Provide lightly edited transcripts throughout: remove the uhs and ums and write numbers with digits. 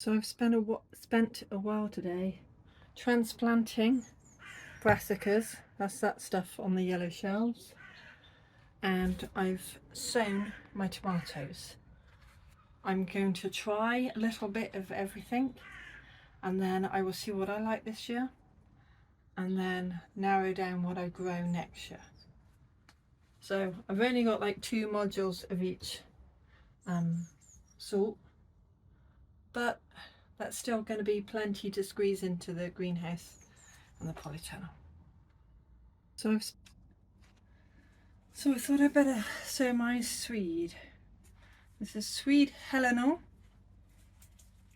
So I've spent a while today transplanting brassicas, that's that stuff on the yellow shells, and I've sown my tomatoes. I'm going to try a little bit of everything and then I will see what I like this year and then narrow down what I grow next year. So I've only got like 2 modules of each sort, but that's still going to be plenty to squeeze into the greenhouse and the polytunnel. So I thought I'd better sow my swede. This is Swede Helena.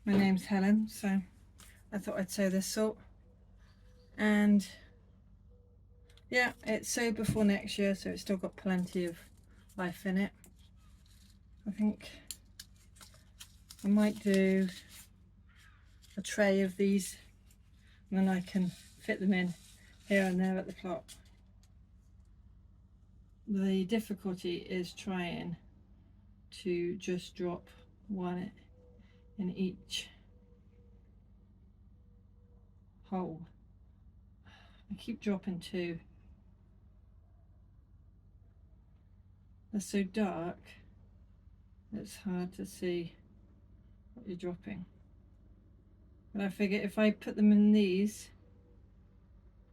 My name's Helen, so I thought I'd sow this sort. And yeah, it's sowed before next year, so it's still got plenty of life in it. I think I might do a tray of these and then I can fit them in here and there at the plot. The difficulty is trying to just drop one in each hole. I keep dropping 2. They're so dark it's hard to see what you're dropping. But I figure if I put them in these,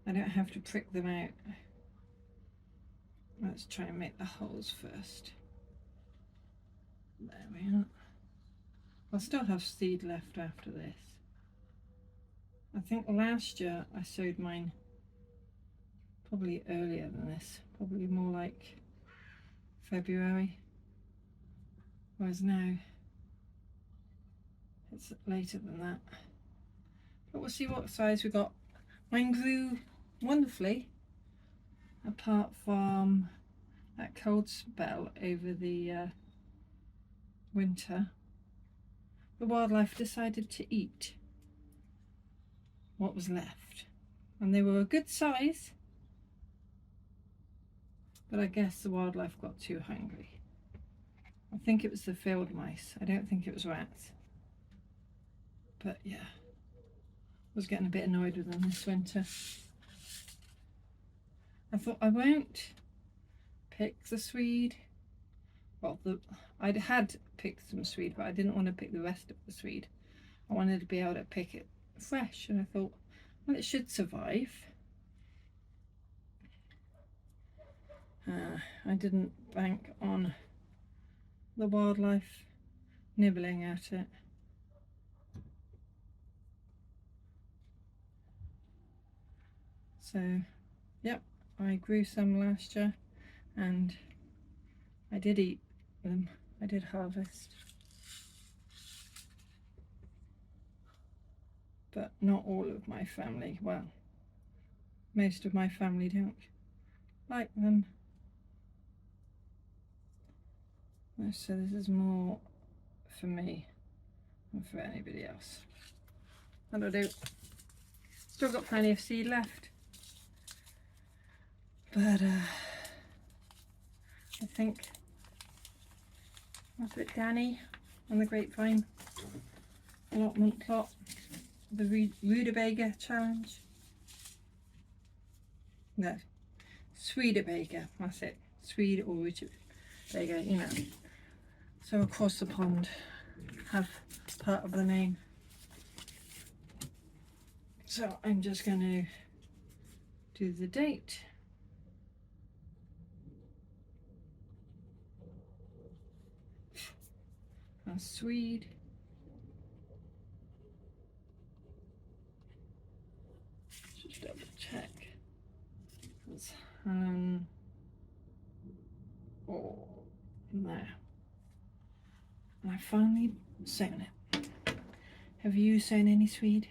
I don't have to prick them out. Let's try and make the holes first. There we are. I'll still have seed left after this. I think last year I sowed mine probably earlier than this, probably more like February, whereas now it's later than that. But we'll see what size we got. Mine grew wonderfully, apart from that cold spell over the winter. The wildlife decided to eat what was left, and they were a good size, but I guess the wildlife got too hungry. I think it was the field mice. I don't think it was rats. But yeah, I was getting a bit annoyed with them this winter. I thought I won't pick the swede. Well, I'd had picked some swede, but I didn't want to pick the rest of the swede. I wanted to be able to pick it fresh, and I thought, well, it should survive. I didn't bank on the wildlife nibbling at it. So, yep, I grew some last year and I did eat them. I did harvest. But not all of my family, well, most of my family don't like them. So this is more for me than for anybody else. That'll do. Still got plenty of seed left. But I think that's it, Danny, on the grapevine allotment plot, the rutabaga challenge. No, Swedebaga, that's it. Swede or rutabaga, you know. So across the pond have part of the name. So I'm just going to do the date. A Swede. Just double check. It's oh, there. And I finally sown it. Have you sown any swede?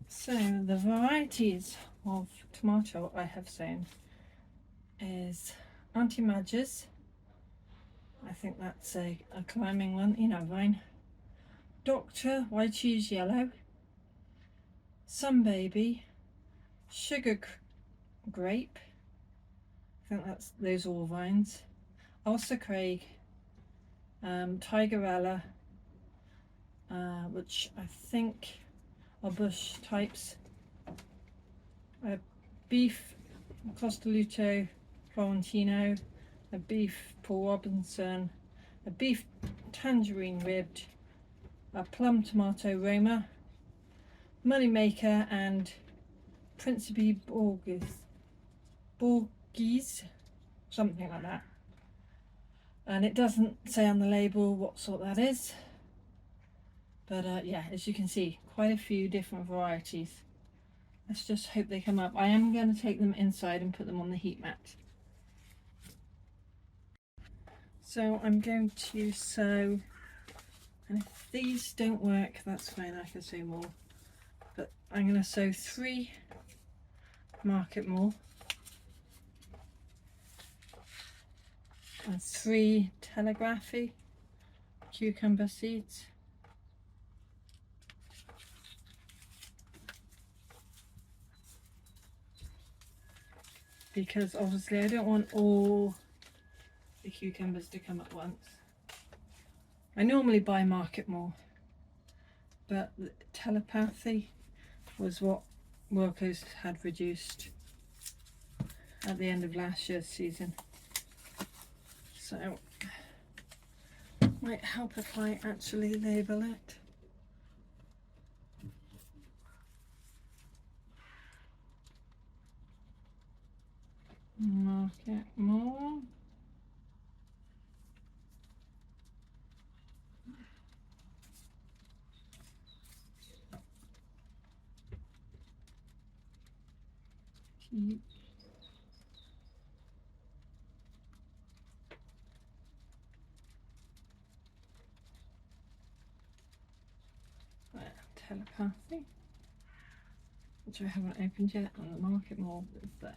So the varieties of tomato I have sown is Auntie Madge's. I think that's a climbing one, you know, vine. Doctor White Cheese Yellow, Sun Baby, Sugar Grape. I think that's those all vines. Ulster Craig, Tigerella, which I think are bush types. A beef Costaluto Florentino, a beef Paul Robinson, a beef tangerine ribbed, a plum tomato Roma, Moneymaker, and Principe Borghese, something like that. And it doesn't say on the label what sort that is, but yeah, as you can see, quite a few different varieties. Let's just hope they come up. I am going to take them inside and put them on the heat mat. So I'm going to sow, and if these don't work, that's fine, I can sow more. But I'm going to sow 3 Market More and 3 Telegraphy cucumber seeds. Because obviously I don't want all the cucumbers to come at once. I normally buy Market More, but the Telepathy was what Wilco's had reduced at the end of last year's season. So might help if I actually label it. Market More. Keep. Telepathy, which I haven't opened yet, and the Market More is there.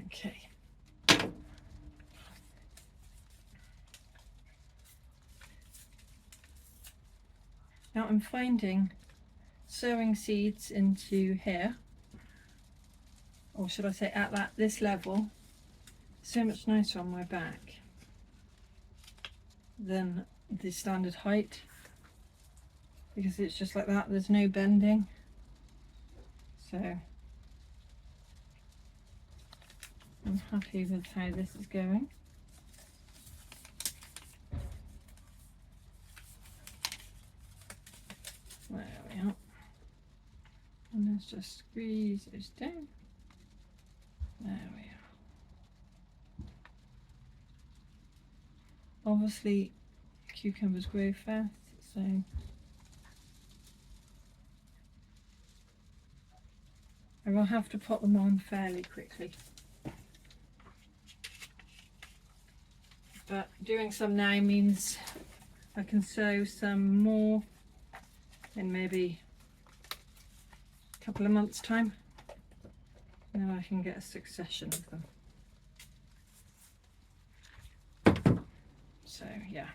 Okay. Now I'm finding sowing seeds into here, or should I say at this level, so much nicer on my back than the standard height, because it's just like that, there's no bending. So I'm happy with how this is going. There we are. And let's just squeeze those down. There we are. Obviously cucumbers grow fast, so I will have to put them on fairly quickly. But doing some now means I can sow some more in maybe a couple of months' time. Then I can get a succession of them. So yeah,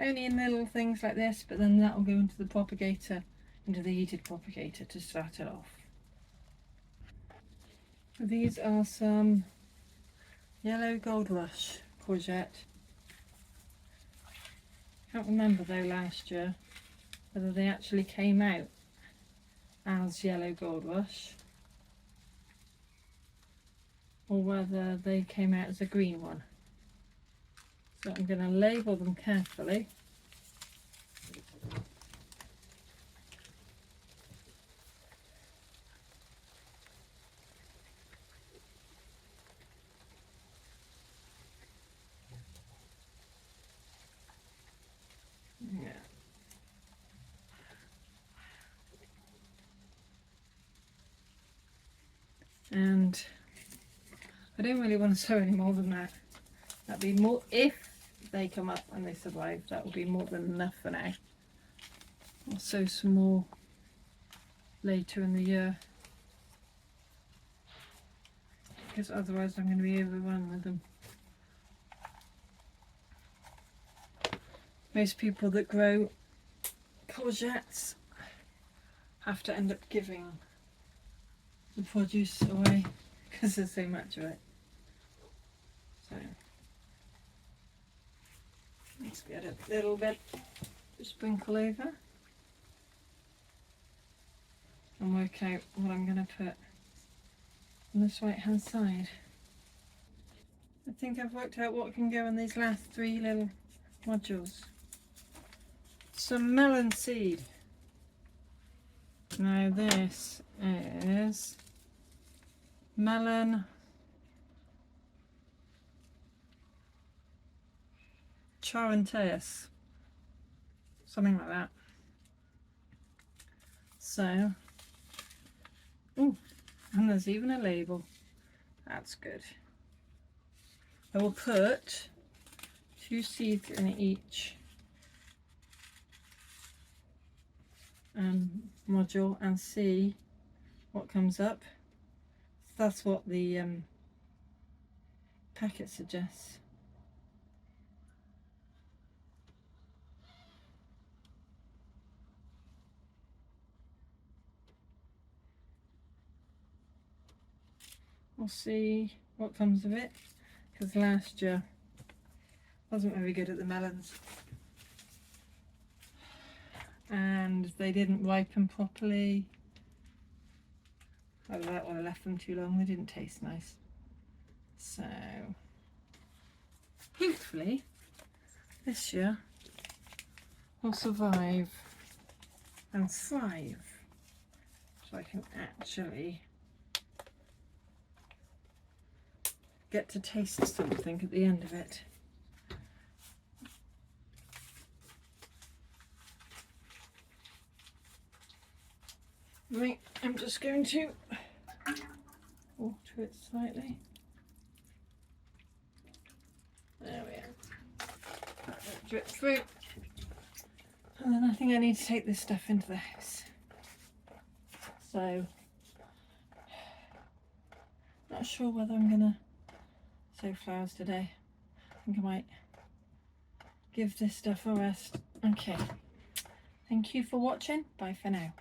only in little things like this, but then that will go into the propagator, into the heated propagator to start it off. These are some yellow gold rush courgette. Can't remember though last year whether they actually came out as yellow gold rush or whether they came out as a green one. So I'm going to label them carefully. Yeah. And I don't really want to sow any more than that. That'd be more, if they come up and they survive, that will be more than enough for now. I'll sow some more later in the year, because otherwise I'm going to be overrun with them. Most people that grow courgettes have to end up giving the produce away because there's so much of it. So let's get a little bit sprinkle over and work out what I'm going to put on this right hand side. I think I've worked out what can go in these last 3 little modules. Some melon seed. Now this is melon charanteus, something like that. So, oh, and there's even a label. That's good. I will put 2 seeds in each module and see what comes up. That's what the packet suggests. We'll see what comes of it, because last year I wasn't very good at the melons and they didn't ripen properly. Either that or I left them too long, they didn't taste nice. So hopefully this year will survive and thrive, so I can actually get to taste something at the end of it. Right, I'm just going to water it slightly. There we are. Let it drip through. And then I think I need to take this stuff into the house. So, not sure whether I'm gonna sow flowers today. I think I might give this stuff a rest. Okay. Thank you for watching. Bye for now.